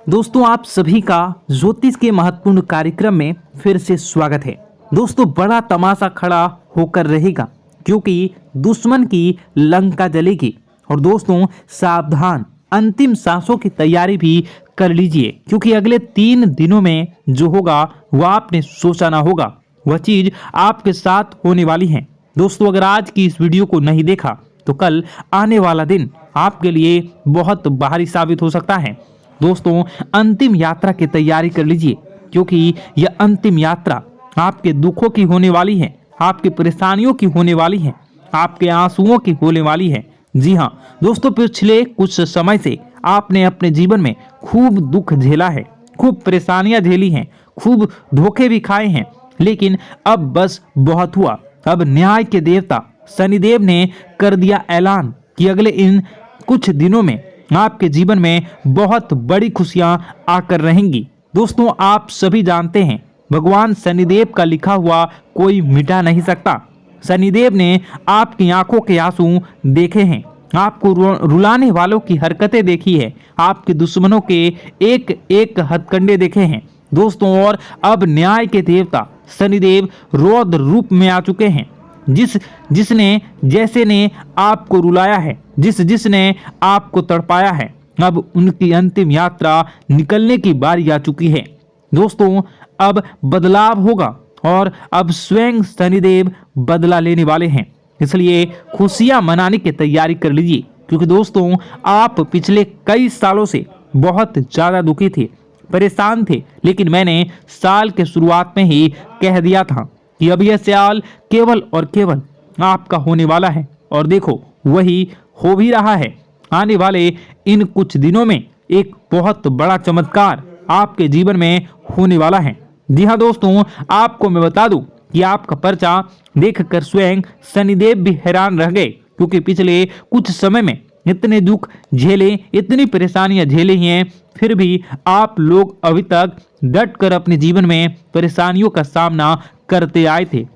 दोस्तों आप सभी का ज्योतिष के महत्वपूर्ण कार्यक्रम में फिर से स्वागत है। दोस्तों बड़ा तमाशा खड़ा होकर रहेगा क्योंकि दुश्मन की लंका जलेगी। और दोस्तों सावधान, अंतिम सांसों की तैयारी भी कर लीजिए क्योंकि अगले 3 दिनों में जो होगा वह आपने सोचा ना होगा, वह चीज आपके साथ होने वाली है। दोस्तों अगर आज की इस वीडियो को नहीं देखा तो कल आने वाला दिन आपके लिए बहुत भारी साबित हो सकता है। दोस्तों अंतिम यात्रा की तैयारी कर लीजिए क्योंकि यह अंतिम यात्रा आपके दुखों की होने वाली है, आपकी परेशानियों की होने वाली है, आपके आंसुओं की होने वाली है। जी हाँ दोस्तों, पिछले कुछ समय से आपने अपने जीवन में खूब दुख झेला है, खूब परेशानियां झेली हैं, खूब धोखे भी खाए हैं, लेकिन अब बस बहुत हुआ। अब न्याय के देवता शनिदेव ने कर दिया ऐलान कि अगले इन कुछ दिनों में आपके जीवन में बहुत बड़ी खुशियां आकर रहेंगी। दोस्तों आप सभी जानते हैं भगवान शनिदेव का लिखा हुआ कोई मिटा नहीं सकता। शनिदेव ने आपकी आंखों के आंसू देखे हैं, आपको रुलाने वालों की हरकतें देखी है, आपके दुश्मनों के एक एक हथकंडे देखे हैं। दोस्तों और अब न्याय के देवता शनिदेव रौद्र रूप में आ चुके हैं। जिसने जैसे ने आपको रुलाया है, जिसने आपको तड़पाया है, अब उनकी अंतिम यात्रा निकलने की बारी आ चुकी है। दोस्तों अब बदलाव होगा और अब स्वयं शनिदेव बदला लेने वाले हैं, इसलिए खुशियां मनाने की तैयारी कर लीजिए क्योंकि दोस्तों आप पिछले कई सालों से बहुत ज्यादा दुखी थे, परेशान थे, लेकिन मैंने साल के शुरुआत में ही कह दिया था कि अब यह साल केवल और केवल आपका होने वाला है। और देखो वही हो भी रहा है। आने वाले इन कुछ दिनों में एक बहुत बड़ा चमत्कार आपके जीवन में होने वाला है। जी हाँ दोस्तों, आपको मैं बता दूं कि आपका पर्चा देखकर स्वयं शनिदेव भी हैरान रह गए क्योंकि पिछले कुछ समय में इतने दुख झेले, इतनी परेशानियां झेली हैं, फिर भी आप लोग अभी तक डट कर अपने जीवन में परेशानियों का सामना करते आए थे।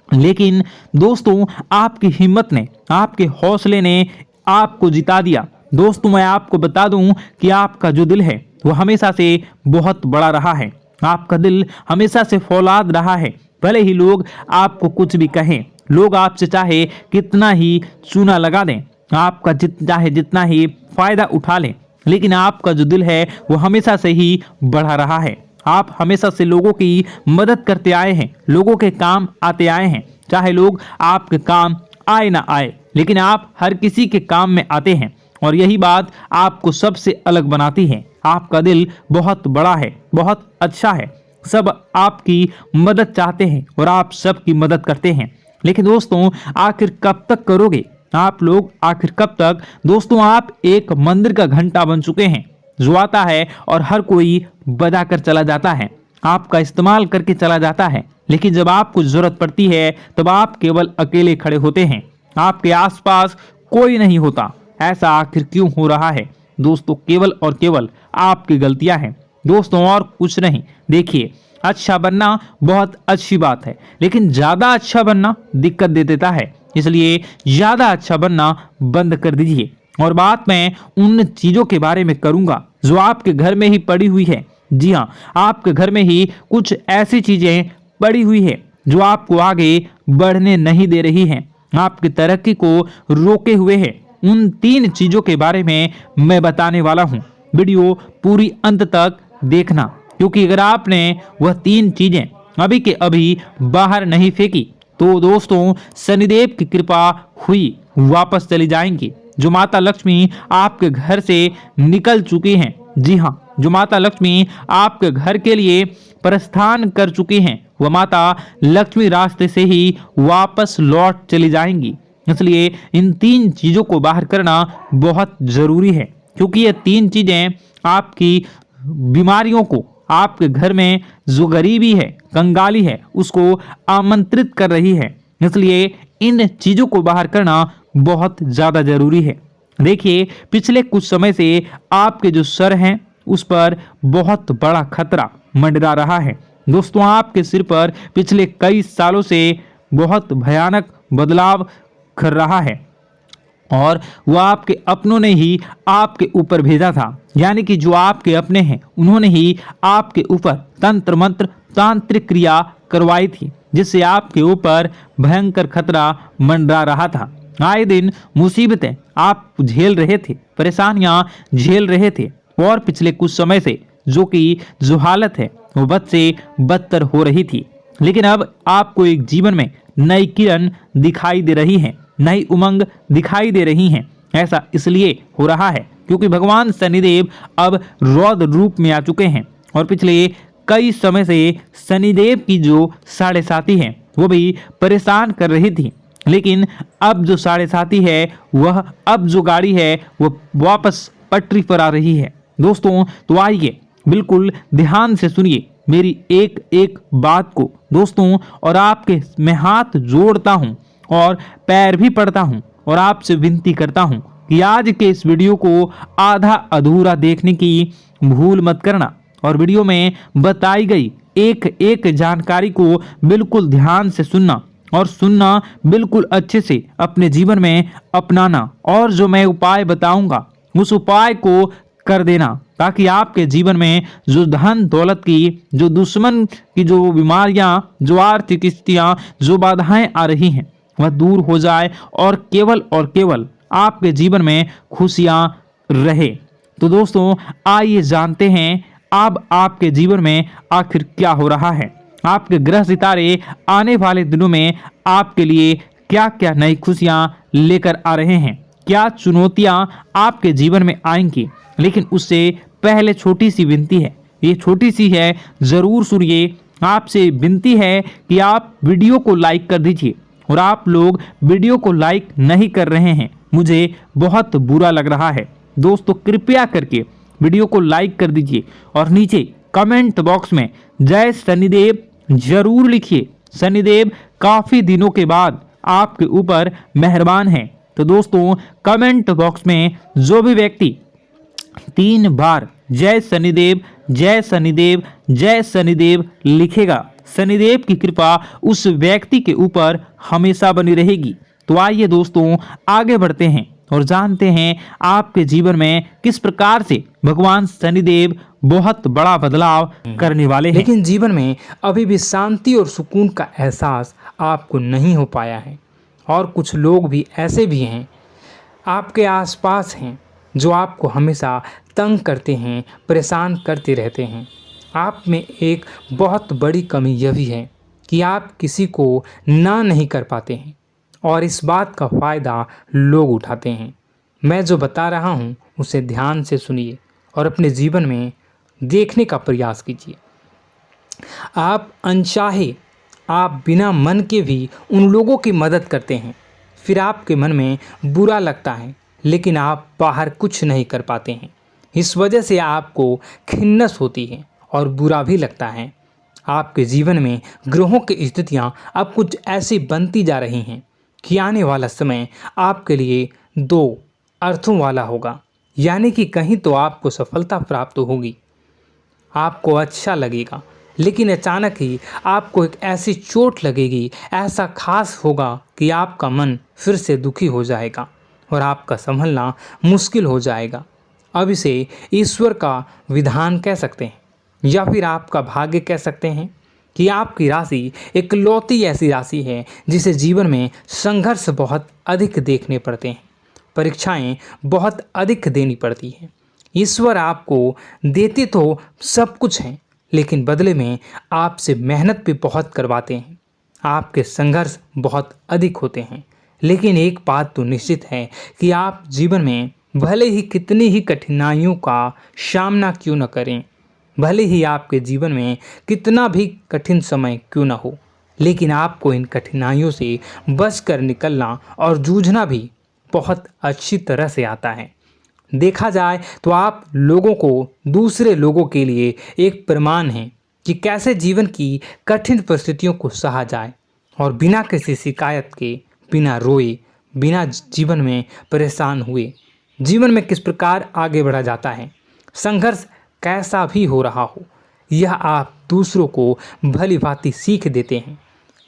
लेकिन दोस्तों आपकी हिम्मत ने, आपके हौसले ने आपको जिता दिया। दोस्तों मैं आपको बता दूं कि आपका जो दिल है वो हमेशा से बहुत बड़ा रहा है, आपका दिल हमेशा से फौलाद रहा है। भले ही लोग आपको कुछ भी कहें, लोग आपसे चाहे कितना ही चूना लगा दें, आपका चाहे जितना ही फायदा उठा लें, लेकिन आपका जो दिल है वो हमेशा से ही बढ़ा रहा है। आप हमेशा से लोगों की मदद करते आए हैं, लोगों के काम आते आए हैं, चाहे लोग आपके काम आए ना आए, लेकिन आप हर किसी के काम में आते हैं और यही बात आपको सबसे अलग बनाती है। आपका दिल बहुत बड़ा है, बहुत अच्छा है, सब आपकी मदद चाहते हैं और आप सबकी मदद करते हैं। लेकिन दोस्तों आखिर कब तक करोगे आप लोग, आखिर कब तक? दोस्तों आप एक मंदिर का घंटा बन चुके हैं जो आता है और हर कोई बजा कर चला जाता है, आपका इस्तेमाल करके चला जाता है, लेकिन जब आपको जरूरत पड़ती है तब आप केवल अकेले खड़े होते हैं, आपके आसपास कोई नहीं होता। ऐसा आखिर क्यों हो रहा है? दोस्तों केवल और केवल आपकी गलतियां हैं दोस्तों, और कुछ नहीं। देखिए अच्छा बनना बहुत अच्छी बात है, लेकिन ज्यादा अच्छा बनना दिक्कत दे देता है, इसलिए ज्यादा अच्छा बनना बंद कर दीजिए। और बात मैं उन चीजों के बारे में करूंगा जो आपके घर में ही पड़ी हुई है। जी हाँ, आपके घर में ही कुछ ऐसी चीजें पड़ी हुई है जो आपको आगे बढ़ने नहीं दे रही हैं, आपकी तरक्की को रोके हुए है। उन 3 चीजों के बारे में मैं बताने वाला हूँ, वीडियो पूरी अंत तक देखना क्योंकि अगर आपने वह 3 चीजें अभी के अभी बाहर नहीं फेंकी तो दोस्तों शनिदेव की कृपा हुई वापस चली जाएंगी। जो माता लक्ष्मी आपके घर से निकल चुकी हैं, जी हाँ, जो माता लक्ष्मी आपके घर के लिए प्रस्थान कर चुकी हैं, वह माता लक्ष्मी रास्ते से ही वापस लौट चली जाएंगी। इसलिए इन 3 चीजों को बाहर करना बहुत जरूरी है क्योंकि ये 3 चीजें आपकी बीमारियों को, आपके घर में जो गरीबी है, कंगाली है, उसको आमंत्रित कर रही है। इसलिए इन चीजों को बाहर करना बहुत ज्यादा जरूरी है। देखिए पिछले कुछ समय से आपके जो सर हैं उस पर बहुत बड़ा खतरा मंडरा रहा है। दोस्तों आपके सिर पर पिछले कई सालों से बहुत भयानक बदलाव कर रहा है। और वो आपके अपनों ने ही आपके ऊपर भेजा था, यानी कि जो आपके अपने हैं उन्होंने ही आपके ऊपर तंत्र मंत्र तांत्रिक क्रिया करवाई थी, जिससे आपके ऊपर भयंकर खतरा मंडरा रहा था। आए दिन मुसीबतें आप झेल रहे थे, परेशानियां झेल रहे थे, और पिछले कुछ समय से जो हालत है वो बद से बदतर हो रही थी। लेकिन अब आपको एक जीवन में नई किरण दिखाई दे रही है, नई उमंग दिखाई दे रही हैं। ऐसा इसलिए हो रहा है क्योंकि भगवान शनिदेव अब रौद्र रूप में आ चुके हैं, और पिछले कई समय से शनिदेव की जो साढ़े साथी है वो भी परेशान कर रही थी। लेकिन अब जो साढ़े साथी है वह, अब जो गाड़ी है वो वापस पटरी पर आ रही है। दोस्तों तो आइए बिल्कुल ध्यान से सुनिए मेरी एक एक बात को दोस्तों, और आपके मैं हाथ जोड़ता हूं और पैर भी पड़ता हूं और आपसे विनती करता हूं कि आज के इस वीडियो को आधा अधूरा देखने की भूल मत करना, और वीडियो में बताई गई एक एक जानकारी को बिल्कुल ध्यान से सुनना, और सुनना बिल्कुल अच्छे से अपने जीवन में अपनाना, और जो मैं उपाय बताऊंगा उस उपाय को कर देना, ताकि आपके जीवन में जो धन दौलत की, जो दुश्मन की जो बीमारियां, जो आर्थिक स्थितियां, जो बाधाएं आ रही हैं वह दूर हो जाए, और केवल आपके जीवन में खुशियां रहे। तो दोस्तों आइए जानते हैं अब आपके जीवन में आखिर क्या हो रहा है। आपके ग्रह सितारे आने वाले दिनों में आपके लिए क्या क्या नई खुशियां लेकर आ रहे हैं, क्या चुनौतियां आपके जीवन में आएंगी। लेकिन उससे पहले छोटी सी विनती है, ये छोटी सी है, जरूर सुनिए। आपसे विनती है कि आप वीडियो को लाइक कर दीजिए, और आप लोग वीडियो को लाइक नहीं कर रहे हैं, मुझे बहुत बुरा लग रहा है। दोस्तों कृपया करके वीडियो को लाइक कर दीजिए, और नीचे कमेंट बॉक्स में जय शनिदेव जरूर लिखिए। शनिदेव काफी दिनों के बाद आपके ऊपर मेहरबान हैं। तो दोस्तों कमेंट बॉक्स में जो भी व्यक्ति 3 बार जय शनिदेव जय शनिदेव जय शनिदेव लिखेगा, शनिदेव की कृपा उस व्यक्ति के ऊपर हमेशा बनी रहेगी। तो आइए दोस्तों आगे बढ़ते हैं और जानते हैं आपके जीवन में किस प्रकार से भगवान शनिदेव बहुत बड़ा बदलाव करने वाले हैं। लेकिन जीवन में अभी भी शांति और सुकून का एहसास आपको नहीं हो पाया है, और कुछ लोग भी ऐसे भी हैं आपके आसपास हैं जो आपको हमेशा तंग करते हैं, परेशान करते रहते हैं। आप में एक बहुत बड़ी कमी यह भी है कि आप किसी को ना नहीं कर पाते हैं, और इस बात का फ़ायदा लोग उठाते हैं। मैं जो बता रहा हूँ उसे ध्यान से सुनिए और अपने जीवन में देखने का प्रयास कीजिए। आप अनचाहे, आप बिना मन के भी उन लोगों की मदद करते हैं, फिर आपके मन में बुरा लगता है, लेकिन आप बाहर कुछ नहीं कर पाते हैं। इस वजह से आपको खिन्नस होती है और बुरा भी लगता है। आपके जीवन में ग्रहों की स्थितियां अब कुछ ऐसी बनती जा रही हैं कि आने वाला समय आपके लिए 2 अर्थों वाला होगा, यानी कि कहीं तो आपको सफलता प्राप्त होगी, आपको अच्छा लगेगा, लेकिन अचानक ही आपको एक ऐसी चोट लगेगी, ऐसा खास होगा कि आपका मन फिर से दुखी हो जाएगा और आपका संभलना मुश्किल हो जाएगा। अब इसे ईश्वर का विधान कह सकते हैं, या फिर आपका भाग्य कह सकते हैं कि आपकी राशि इकलौती ऐसी राशि है जिसे जीवन में संघर्ष बहुत अधिक देखने पड़ते हैं, परीक्षाएं बहुत अधिक देनी पड़ती हैं। ईश्वर आपको देते तो सब कुछ हैं, लेकिन बदले में आपसे मेहनत भी बहुत करवाते हैं। आपके संघर्ष बहुत अधिक होते हैं, लेकिन एक बात तो निश्चित है कि आप जीवन में भले ही कितनी ही कठिनाइयों का सामना क्यों न करें, भले ही आपके जीवन में कितना भी कठिन समय क्यों न हो, लेकिन आपको इन कठिनाइयों से बचकर निकलना और जूझना भी बहुत अच्छी तरह से आता है। देखा जाए तो आप लोगों को, दूसरे लोगों के लिए एक प्रमाण हैं कि कैसे जीवन की कठिन परिस्थितियों को सहा जाए और बिना किसी शिकायत के, बिना रोए, बिना जीवन में परेशान हुए जीवन में किस प्रकार आगे बढ़ा जाता है। संघर्ष कैसा भी हो रहा हो, यह आप दूसरों को भली भांति सीख देते हैं।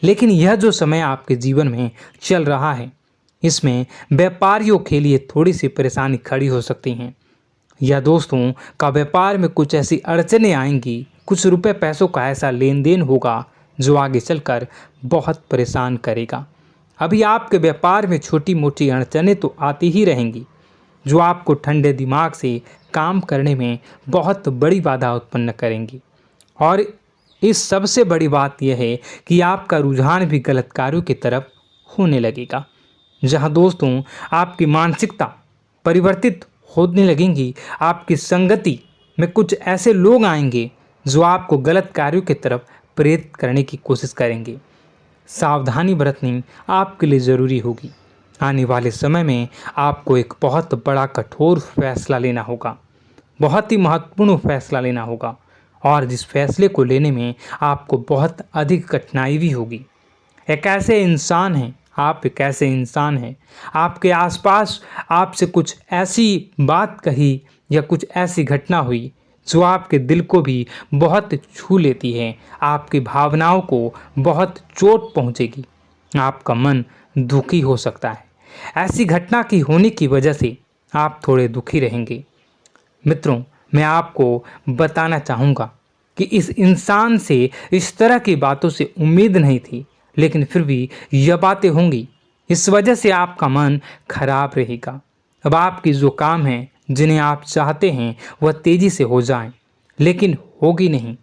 लेकिन यह जो समय आपके जीवन में चल रहा है, इसमें व्यापारियों के लिए थोड़ी सी परेशानी खड़ी हो सकती हैं, या दोस्तों का व्यापार में कुछ ऐसी अड़चनें आएंगी, कुछ रुपए पैसों का ऐसा लेन देन होगा जो आगे चलकर बहुत परेशान करेगा। अभी आपके व्यापार में छोटी मोटी अड़चनें तो आती ही रहेंगी, जो आपको ठंडे दिमाग से काम करने में बहुत बड़ी बाधा उत्पन्न करेंगी। और इस सबसे बड़ी बात यह है कि आपका रुझान भी गलत कार्यों की तरफ होने लगेगा, जहां दोस्तों आपकी मानसिकता परिवर्तित होने लगेंगी। आपकी संगति में कुछ ऐसे लोग आएंगे जो आपको गलत कार्यों की तरफ प्रेरित करने की कोशिश करेंगे। सावधानी बरतनी आपके लिए ज़रूरी होगी। आने वाले समय में आपको एक बहुत बड़ा कठोर फैसला लेना होगा, बहुत ही महत्वपूर्ण फैसला लेना होगा, और जिस फैसले को लेने में आपको बहुत अधिक कठिनाई भी होगी। एक ऐसे इंसान हैं, आप एक ऐसे इंसान हैं, आपके आसपास आपसे कुछ ऐसी बात कही या कुछ ऐसी घटना हुई जो आपके दिल को भी बहुत छू लेती है, आपकी भावनाओं को बहुत चोट पहुंचेगी, आपका मन दुखी हो सकता है। ऐसी घटना की होने की वजह से आप थोड़े दुखी रहेंगे। मित्रों, मैं आपको बताना चाहूँगा कि इस इंसान से इस तरह की बातों से उम्मीद नहीं थी, लेकिन फिर भी यह बातें होंगी। इस वजह से आपका मन खराब रहेगा। अब आपकी जो काम है, जिन्हें आप चाहते हैं वह तेज़ी से हो जाएं, लेकिन होगी नहीं,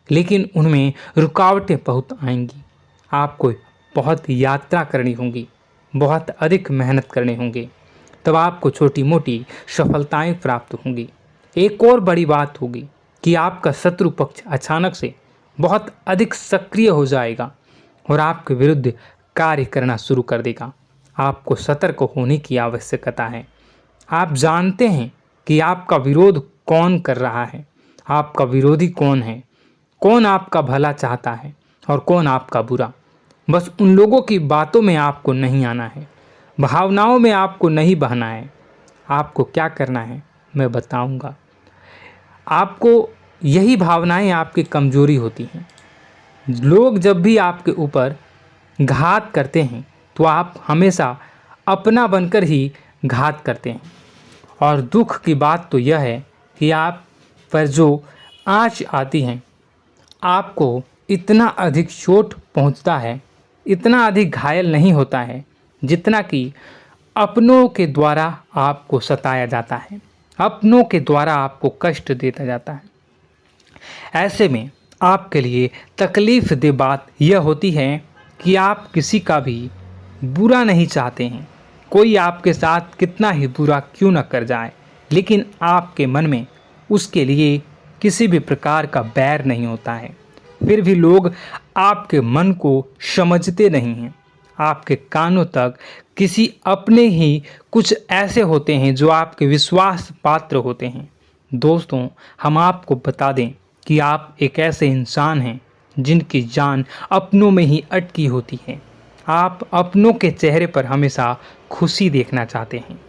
लेकिन उनमें रुकावटें बहुत आएंगी। आपको बहुत यात्रा करनी होगी, बहुत अधिक मेहनत करने होंगे, तब आपको छोटी मोटी सफलताएं प्राप्त होंगी। एक और बड़ी बात होगी कि आपका शत्रु पक्ष अचानक से बहुत अधिक सक्रिय हो जाएगा और आपके विरुद्ध कार्य करना शुरू कर देगा। आपको सतर्क होने की आवश्यकता है। आप जानते हैं कि आपका विरोध कौन कर रहा है, आपका विरोधी कौन है, कौन आपका भला चाहता है और कौन आपका बुरा। बस उन लोगों की बातों में आपको नहीं आना है, भावनाओं में आपको नहीं बहना है। आपको क्या करना है मैं बताऊंगा। आपको यही भावनाएं आपकी कमजोरी होती हैं। लोग जब भी आपके ऊपर घात करते हैं तो आप हमेशा अपना बनकर ही घात करते हैं। और दुख की बात तो यह है कि आप पर जो आँच आती है, आपको इतना अधिक चोट पहुंचता है, इतना अधिक घायल नहीं होता है जितना कि अपनों के द्वारा आपको सताया जाता है, अपनों के द्वारा आपको कष्ट देता जाता है। ऐसे में आपके लिए तकलीफ दे बात यह होती है कि आप किसी का भी बुरा नहीं चाहते हैं। कोई आपके साथ कितना ही बुरा क्यों न कर जाए, लेकिन आपके मन में उसके लिए किसी भी प्रकार का बैर नहीं होता है। फिर भी लोग आपके मन को समझते नहीं हैं। आपके कानों तक किसी अपने ही कुछ ऐसे होते हैं जो आपके विश्वास पात्र होते हैं। दोस्तों, हम आपको बता दें कि आप एक ऐसे इंसान हैं जिनकी जान अपनों में ही अटकी होती है। आप अपनों के चेहरे पर हमेशा खुशी देखना चाहते हैं,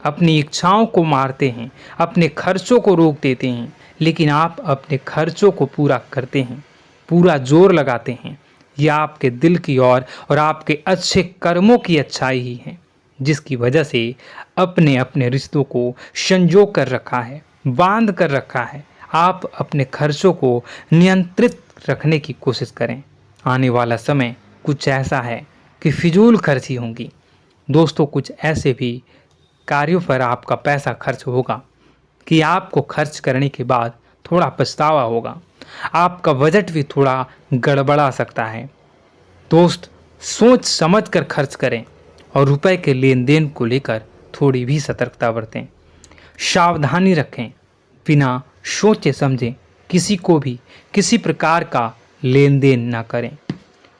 अपनी इच्छाओं को मारते हैं, अपने खर्चों को रोक देते हैं, लेकिन आप अपने खर्चों को पूरा करते हैं, पूरा जोर लगाते हैं। यह आपके दिल की और आपके अच्छे कर्मों की अच्छाई ही है, जिसकी वजह से अपने अपने रिश्तों को संजो कर रखा है, बांध कर रखा है। आप अपने खर्चों को नियंत्रित रखने की कोशिश करें। आने वाला समय कुछ ऐसा है कि फिजूल खर्ची होंगी। दोस्तों, कुछ ऐसे भी कार्यों पर आपका पैसा खर्च होगा कि आपको खर्च करने के बाद थोड़ा पछतावा होगा। आपका बजट भी थोड़ा गड़बड़ा सकता है। दोस्त, सोच समझ कर खर्च करें और रुपए के लेन देन को लेकर थोड़ी भी सतर्कता बरतें। सावधानी रखें, बिना सोचे समझे किसी को भी किसी प्रकार का लेन देन न करें।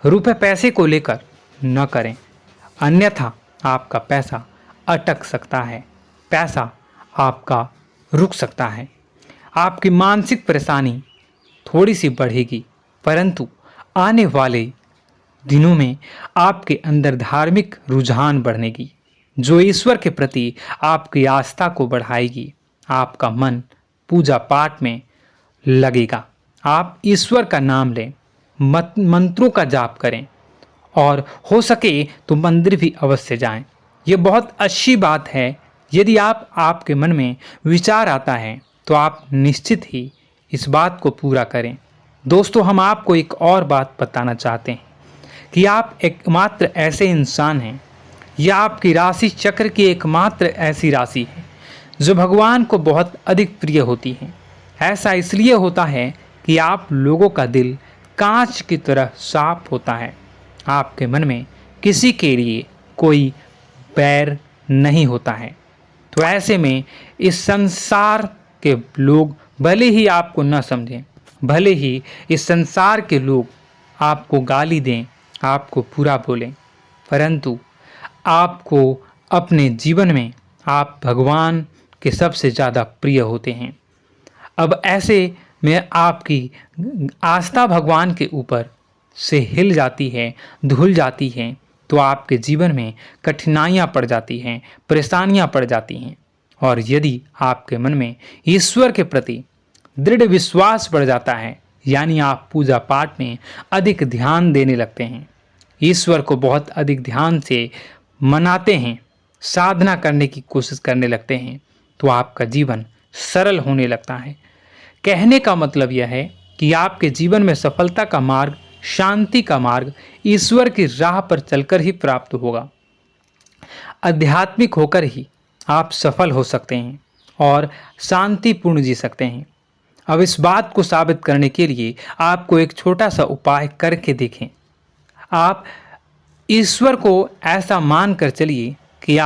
रुपए पैसे को लेकर न करें, अन्यथा आपका पैसा अटक सकता है, पैसा आपका रुक सकता है। आपकी मानसिक परेशानी थोड़ी सी बढ़ेगी, परंतु आने वाले दिनों में आपके अंदर धार्मिक रुझान बढ़नेगी, जो ईश्वर के प्रति आपकी आस्था को बढ़ाएगी। आपका मन पूजा पाठ में लगेगा। आप ईश्वर का नाम लें, मंत्रों का जाप करें और हो सके तो मंदिर भी अवश्य जाएं। ये बहुत अच्छी बात है। यदि आपके मन में विचार आता है तो आप निश्चित ही इस बात को पूरा करें। दोस्तों, हम आपको एक और बात बताना चाहते हैं कि आप एकमात्र ऐसे इंसान हैं, यह आपकी राशि चक्र की एकमात्र ऐसी राशि है जो भगवान को बहुत अधिक प्रिय होती है। ऐसा इसलिए होता है कि आप लोगों का दिल कांच की तरह साफ होता है। आपके मन में किसी के लिए कोई बैर नहीं होता है। तो ऐसे में इस संसार के लोग भले ही आपको न समझें, भले ही इस संसार के लोग आपको गाली दें, आपको बुरा बोलें, परंतु आपको अपने जीवन में आप भगवान के सबसे ज़्यादा प्रिय होते हैं। अब ऐसे में आपकी आस्था भगवान के ऊपर से हिल जाती है, धुल जाती है, तो आपके जीवन में कठिनाइयाँ पड़ जाती हैं, परेशानियाँ पड़ जाती हैं। और यदि आपके मन में ईश्वर के प्रति दृढ़ विश्वास बढ़ जाता है, यानी आप पूजा पाठ में अधिक ध्यान देने लगते हैं, ईश्वर को बहुत अधिक ध्यान से मनाते हैं, साधना करने की कोशिश करने लगते हैं, तो आपका जीवन सरल होने लगता है। कहने का मतलब यह है कि आपके जीवन में सफलता का मार्ग, शांति का मार्ग ईश्वर की राह पर चलकर ही प्राप्त होगा। आध्यात्मिक होकर ही आप सफल हो सकते हैं और शांतिपूर्ण जी सकते हैं। अब इस बात को साबित करने के लिए आपको एक छोटा सा उपाय करके देखें। आप ईश्वर को ऐसा मान कर चलिए कि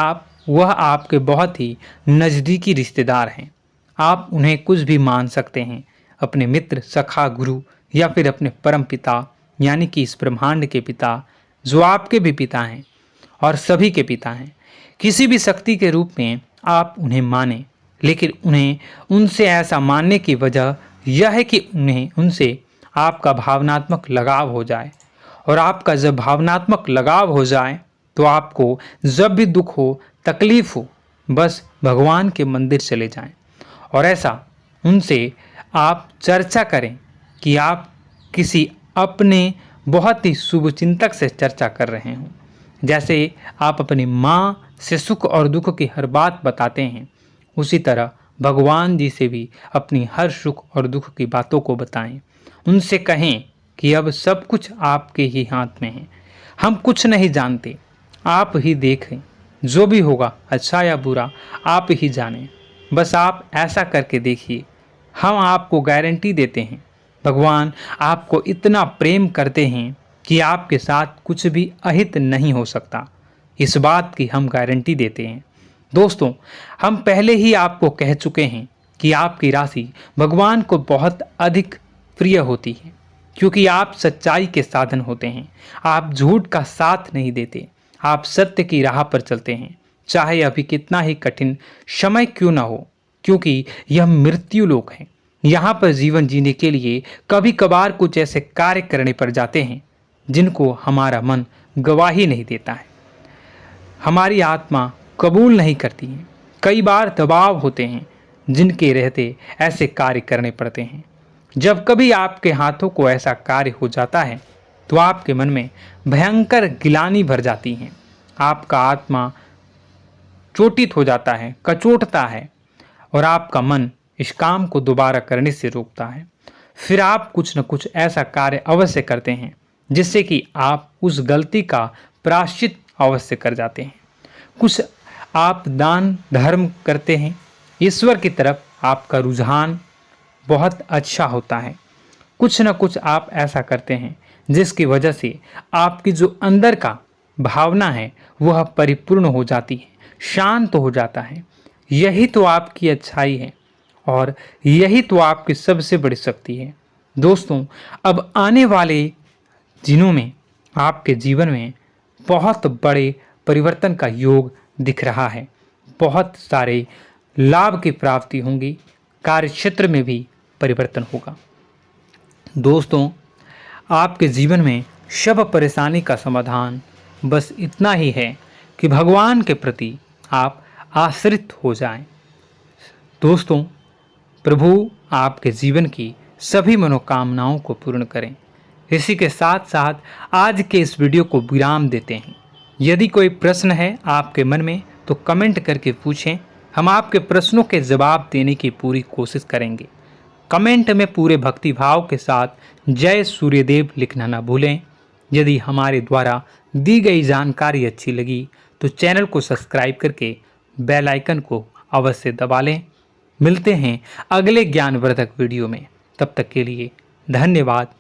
वह आपके बहुत ही नज़दीकी रिश्तेदार हैं। आप उन्हें कुछ भी मान सकते हैं, अपने मित्र, सखा, गुरु या फिर अपने परम पिता, यानी कि इस ब्रह्मांड के पिता जो आपके भी पिता हैं और सभी के पिता हैं। किसी भी शक्ति के रूप में आप उन्हें मानें, लेकिन उन्हें उनसे ऐसा मानने की वजह यह है कि उनसे आपका भावनात्मक लगाव हो जाए। और आपका जब भावनात्मक लगाव हो जाए तो आपको जब भी दुख हो, तकलीफ हो, बस भगवान के मंदिर चले जाएं और ऐसा उनसे आप चर्चा करें कि आप किसी अपने बहुत ही शुभ चिंतक से चर्चा कर रहे हों। जैसे आप अपनी माँ से सुख और दुख की हर बात बताते हैं, उसी तरह भगवान जी से भी अपनी हर सुख और दुख की बातों को बताएं। उनसे कहें कि अब सब कुछ आपके ही हाथ में है, हम कुछ नहीं जानते, आप ही देखें, जो भी होगा अच्छा या बुरा आप ही जानें। बस आप ऐसा करके देखिए, हम आपको गारंटी देते हैं भगवान आपको इतना प्रेम करते हैं कि आपके साथ कुछ भी अहित नहीं हो सकता। इस बात की हम गारंटी देते हैं। दोस्तों, हम पहले ही आपको कह चुके हैं कि आपकी राशि भगवान को बहुत अधिक प्रिय होती है, क्योंकि आप सच्चाई के साधन होते हैं। आप झूठ का साथ नहीं देते, आप सत्य की राह पर चलते हैं, चाहे अभी कितना ही कठिन समय क्यों ना हो, क्योंकि यह मृत्यु लोक है। यहाँ पर जीवन जीने के लिए कभी कभार कुछ ऐसे कार्य करने पड़ जाते हैं जिनको हमारा मन गवाही नहीं देता है, हमारी आत्मा कबूल नहीं करती है। कई बार दबाव होते हैं जिनके रहते ऐसे कार्य करने पड़ते हैं। जब कभी आपके हाथों को ऐसा कार्य हो जाता है तो आपके मन में भयंकर गिलानी भर जाती है, आपका आत्मा चोटित हो जाता है, कचोटता है और आपका मन इस काम को दोबारा करने से रोकता है। फिर आप कुछ न कुछ ऐसा कार्य अवश्य करते हैं जिससे कि आप उस गलती का प्रायश्चित अवश्य कर जाते हैं। कुछ आप दान धर्म करते हैं, ईश्वर की तरफ आपका रुझान बहुत अच्छा होता है। कुछ न कुछ आप ऐसा करते हैं जिसकी वजह से आपकी जो अंदर का भावना है वह परिपूर्ण हो जाती है, शांत हो जाता है। यही तो आपकी अच्छाई है और यही तो आपकी सबसे बड़ी शक्ति है। दोस्तों, अब आने वाले दिनों में आपके जीवन में बहुत बड़े परिवर्तन का योग दिख रहा है। बहुत सारे लाभ की प्राप्ति होंगी, कार्य क्षेत्र में भी परिवर्तन होगा। दोस्तों, आपके जीवन में सब परेशानी का समाधान बस इतना ही है कि भगवान के प्रति आप आश्रित हो जाएं। दोस्तों, प्रभु आपके जीवन की सभी मनोकामनाओं को पूर्ण करें। इसी के साथ साथ आज के इस वीडियो को विराम देते हैं। यदि कोई प्रश्न है आपके मन में तो कमेंट करके पूछें, हम आपके प्रश्नों के जवाब देने की पूरी कोशिश करेंगे। कमेंट में पूरे भक्तिभाव के साथ जय सूर्यदेव लिखना ना भूलें। यदि हमारे द्वारा दी गई जानकारी अच्छी लगी तो चैनल को सब्सक्राइब करके बेल आइकन को अवश्य दबा लें। मिलते हैं अगले ज्ञानवर्धक वीडियो में, तब तक के लिए धन्यवाद।